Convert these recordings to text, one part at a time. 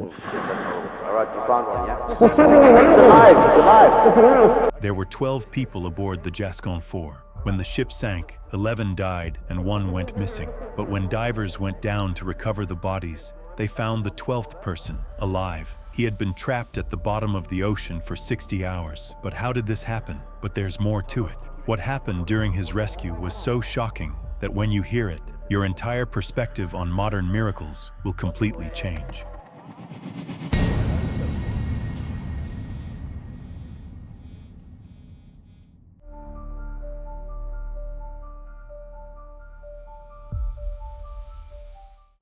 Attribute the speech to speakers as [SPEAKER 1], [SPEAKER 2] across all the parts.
[SPEAKER 1] All right, you found one, yeah? Survive.
[SPEAKER 2] There were 12 people aboard the Jascon 4. When the ship sank, 11 died and 1 went missing. But when divers went down to recover the bodies, they found the 12th person alive. He had been trapped at the bottom of the ocean for 60 hours. But how did this happen? But there's more to it. What happened during his rescue was so shocking that when you hear it, your entire perspective on modern miracles will completely change.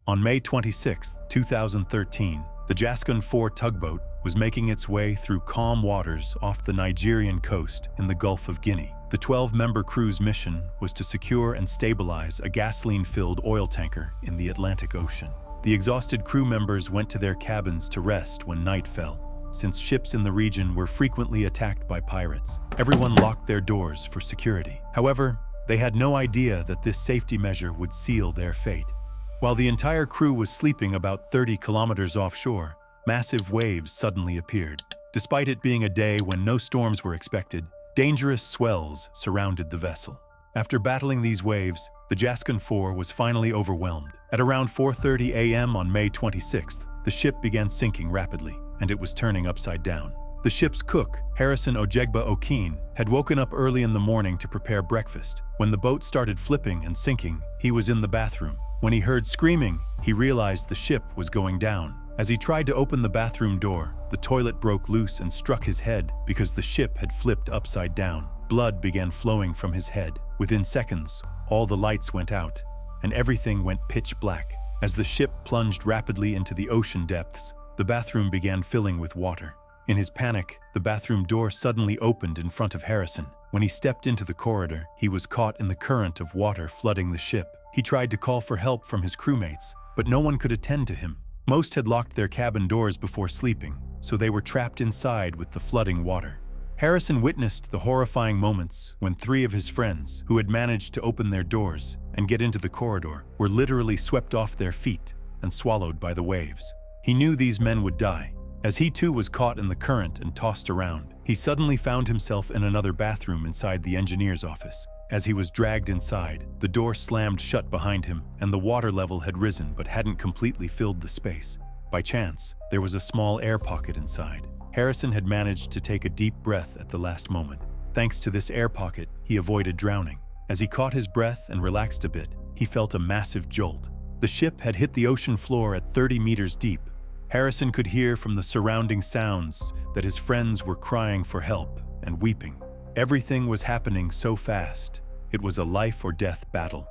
[SPEAKER 2] On May 26, 2013, the Jascon 4 tugboat was making its way through calm waters off the Nigerian coast in the Gulf of Guinea. The 12-member crew's mission was to secure and stabilize a gasoline-filled oil tanker in the Atlantic Ocean. The exhausted crew members went to their cabins to rest when night fell. Since ships in the region were frequently attacked by pirates, everyone locked their doors for security. However, they had no idea that this safety measure would seal their fate. While the entire crew was sleeping about 30 kilometers offshore, massive waves suddenly appeared. Despite it being a day when no storms were expected, dangerous swells surrounded the vessel. After battling these waves, the Jascon 4 was finally overwhelmed. At around 4:30 a.m. on May 26th, the ship began sinking rapidly, and it was turning upside down. The ship's cook, Harrison Odjegba Okene, had woken up early in the morning to prepare breakfast. When the boat started flipping and sinking, he was in the bathroom. When he heard screaming, he realized the ship was going down. As he tried to open the bathroom door, the toilet broke loose and struck his head because the ship had flipped upside down. Blood began flowing from his head. Within seconds, all the lights went out, and everything went pitch black. As the ship plunged rapidly into the ocean depths, the bathroom began filling with water. In his panic, the bathroom door suddenly opened in front of Harrison. When he stepped into the corridor, he was caught in the current of water flooding the ship. He tried to call for help from his crewmates, but no one could attend to him. Most had locked their cabin doors before sleeping, so they were trapped inside with the flooding water. Harrison witnessed the horrifying moments when 3 of his friends, who had managed to open their doors and get into the corridor, were literally swept off their feet and swallowed by the waves. He knew these men would die. As he too was caught in the current and tossed around, he suddenly found himself in another bathroom inside the engineer's office. As he was dragged inside, the door slammed shut behind him, and the water level had risen but hadn't completely filled the space. By chance, there was a small air pocket inside. Harrison had managed to take a deep breath at the last moment. Thanks to this air pocket, he avoided drowning. As he caught his breath and relaxed a bit, he felt a massive jolt. The ship had hit the ocean floor at 30 meters deep. Harrison could hear from the surrounding sounds that his friends were crying for help and weeping. Everything was happening so fast. It was a life or death battle.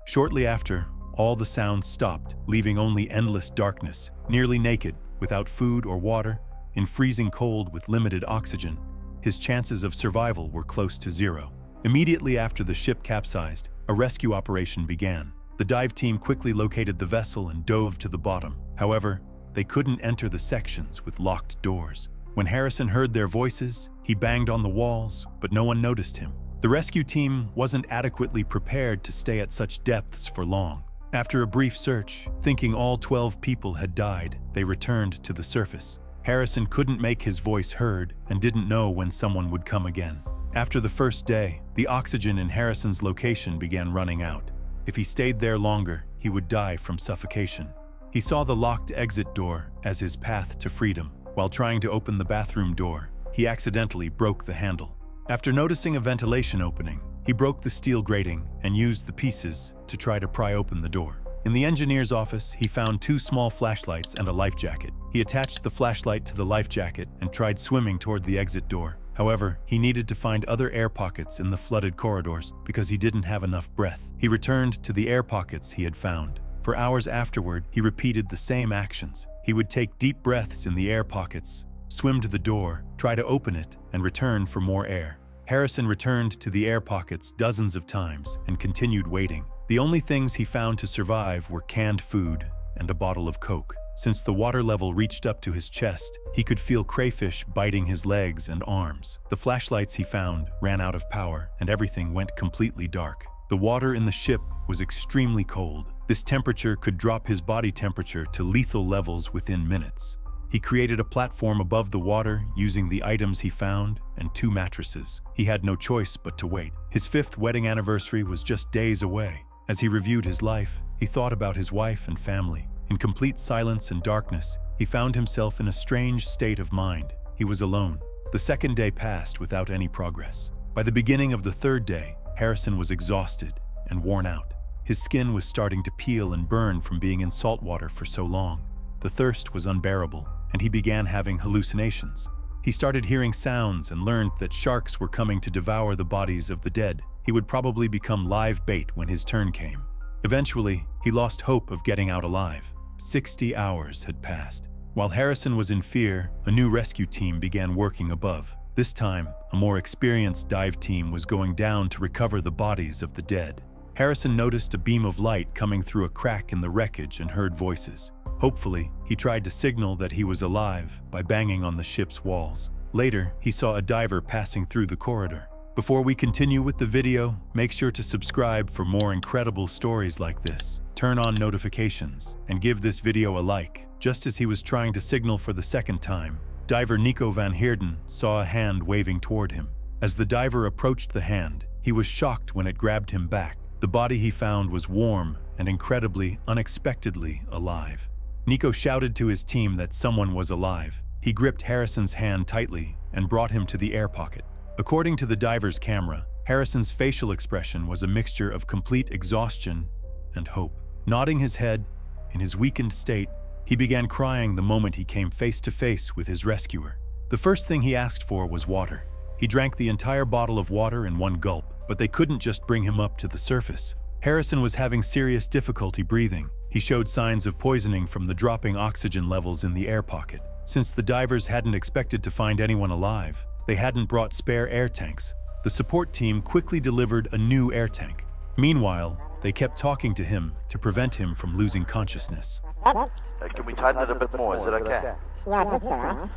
[SPEAKER 2] Shortly after, all the sounds stopped, leaving only endless darkness. Nearly naked, without food or water, in freezing cold with limited oxygen, his chances of survival were close to zero. Immediately after the ship capsized, a rescue operation began. The dive team quickly located the vessel and dove to the bottom. However, they couldn't enter the sections with locked doors. When Harrison heard their voices, he banged on the walls, but no one noticed him. The rescue team wasn't adequately prepared to stay at such depths for long. After a brief search, thinking all 12 people had died, they returned to the surface. Harrison couldn't make his voice heard and didn't know when someone would come again. After the first day, the oxygen in Harrison's location began running out. If he stayed there longer, he would die from suffocation. He saw the locked exit door as his path to freedom. While trying to open the bathroom door, he accidentally broke the handle. After noticing a ventilation opening, he broke the steel grating and used the pieces to try to pry open the door. In the engineer's office, he found 2 small flashlights and a life jacket. He attached the flashlight to the life jacket and tried swimming toward the exit door. However, he needed to find other air pockets in the flooded corridors because he didn't have enough breath. He returned to the air pockets he had found. For hours afterward, he repeated the same actions. He would take deep breaths in the air pockets, swim to the door, try to open it, and return for more air. Harrison returned to the air pockets dozens of times and continued waiting. The only things he found to survive were canned food and a bottle of Coke. Since the water level reached up to his chest, he could feel crayfish biting his legs and arms. The flashlights he found ran out of power, and everything went completely dark. The water in the ship was extremely cold. This temperature could drop his body temperature to lethal levels within minutes. He created a platform above the water using the items he found and 2 mattresses. He had no choice but to wait. His 5th wedding anniversary was just days away. As he reviewed his life, he thought about his wife and family. In complete silence and darkness, he found himself in a strange state of mind. He was alone. The 2nd day passed without any progress. By the beginning of the 3rd day, Harrison was exhausted and worn out. His skin was starting to peel and burn from being in salt water for so long. The thirst was unbearable, and he began having hallucinations. He started hearing sounds and learned that sharks were coming to devour the bodies of the dead. He would probably become live bait when his turn came. Eventually, he lost hope of getting out alive. 60 hours had passed. While Harrison was in fear, a new rescue team began working above. This time, a more experienced dive team was going down to recover the bodies of the dead. Harrison noticed a beam of light coming through a crack in the wreckage and heard voices. Hopefully, he tried to signal that he was alive by banging on the ship's walls. Later, he saw a diver passing through the corridor. Before we continue with the video, make sure to subscribe for more incredible stories like this. Turn on notifications and give this video a like. Just as he was trying to signal for the 2nd time, diver Nico van Heerden saw a hand waving toward him. As the diver approached the hand, he was shocked when it grabbed him back. The body he found was warm and incredibly, unexpectedly alive. Nico shouted to his team that someone was alive. He gripped Harrison's hand tightly and brought him to the air pocket. According to the diver's camera, Harrison's facial expression was a mixture of complete exhaustion and hope. Nodding his head, in his weakened state, he began crying the moment he came face to face with his rescuer. The first thing he asked for was water. He drank the entire bottle of water in one gulp, but they couldn't just bring him up to the surface. Harrison was having serious difficulty breathing. He showed signs of poisoning from the dropping oxygen levels in the air pocket. Since the divers hadn't expected to find anyone alive, they hadn't brought spare air tanks. The support team quickly delivered a new air tank. Meanwhile, they kept talking to him to prevent him from losing consciousness.
[SPEAKER 1] Can we tighten it a bit more? Is it okay?
[SPEAKER 3] Yeah, that's all right.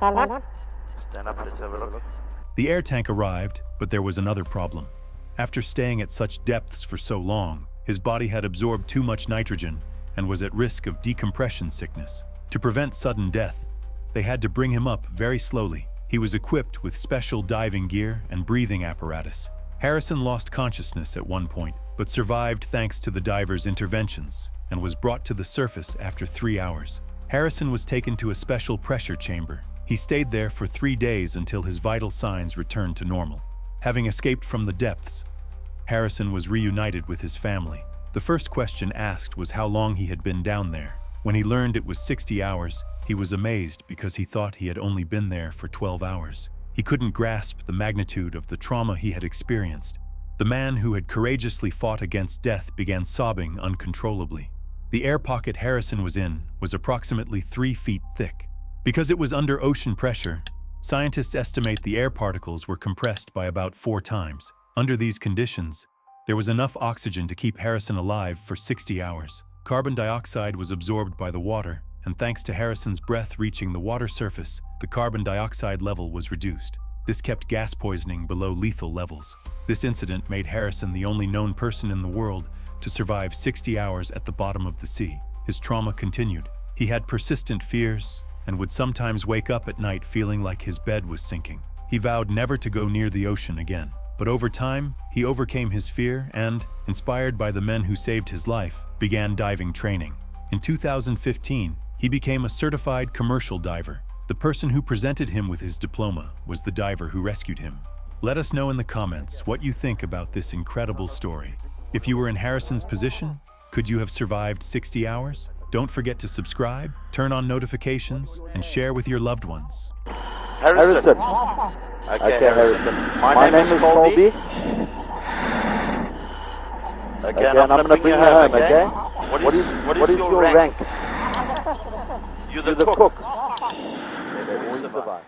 [SPEAKER 1] Alright. Stand up, let's have a look.
[SPEAKER 2] The air tank arrived, but there was another problem. After staying at such depths for so long, his body had absorbed too much nitrogen and was at risk of decompression sickness. To prevent sudden death, they had to bring him up very slowly. He was equipped with special diving gear and breathing apparatus. Harrison lost consciousness at one point, but survived thanks to the diver's interventions and was brought to the surface after 3 hours. Harrison was taken to a special pressure chamber. He stayed there for 3 days until his vital signs returned to normal. Having escaped from the depths, Harrison was reunited with his family. The first question asked was how long he had been down there. When he learned it was 60 hours, he was amazed because he thought he had only been there for 12 hours. He couldn't grasp the magnitude of the trauma he had experienced. The man who had courageously fought against death began sobbing uncontrollably. The air pocket Harrison was in was approximately 3 feet thick. Because it was under ocean pressure, scientists estimate the air particles were compressed by about 4 times. Under these conditions, there was enough oxygen to keep Harrison alive for 60 hours. Carbon dioxide was absorbed by the water, and thanks to Harrison's breath reaching the water surface, the carbon dioxide level was reduced. This kept gas poisoning below lethal levels. This incident made Harrison the only known person in the world to survive 60 hours at the bottom of the sea. His trauma continued. He had persistent fears and would sometimes wake up at night feeling like his bed was sinking. He vowed never to go near the ocean again. But over time, he overcame his fear and, inspired by the men who saved his life, began diving training. In 2015, he became a certified commercial diver. The person who presented him with his diploma was the diver who rescued him. Let us know in the comments what you think about this incredible story. If you were in Harrison's position, could you have survived 60 hours? Don't forget to subscribe, turn on notifications, and share with your loved ones.
[SPEAKER 1] Harrison. Okay, Harrison. My name is Colby. Again, I'm going to bring you home, okay? What is your rank? You're the cook. Always survive.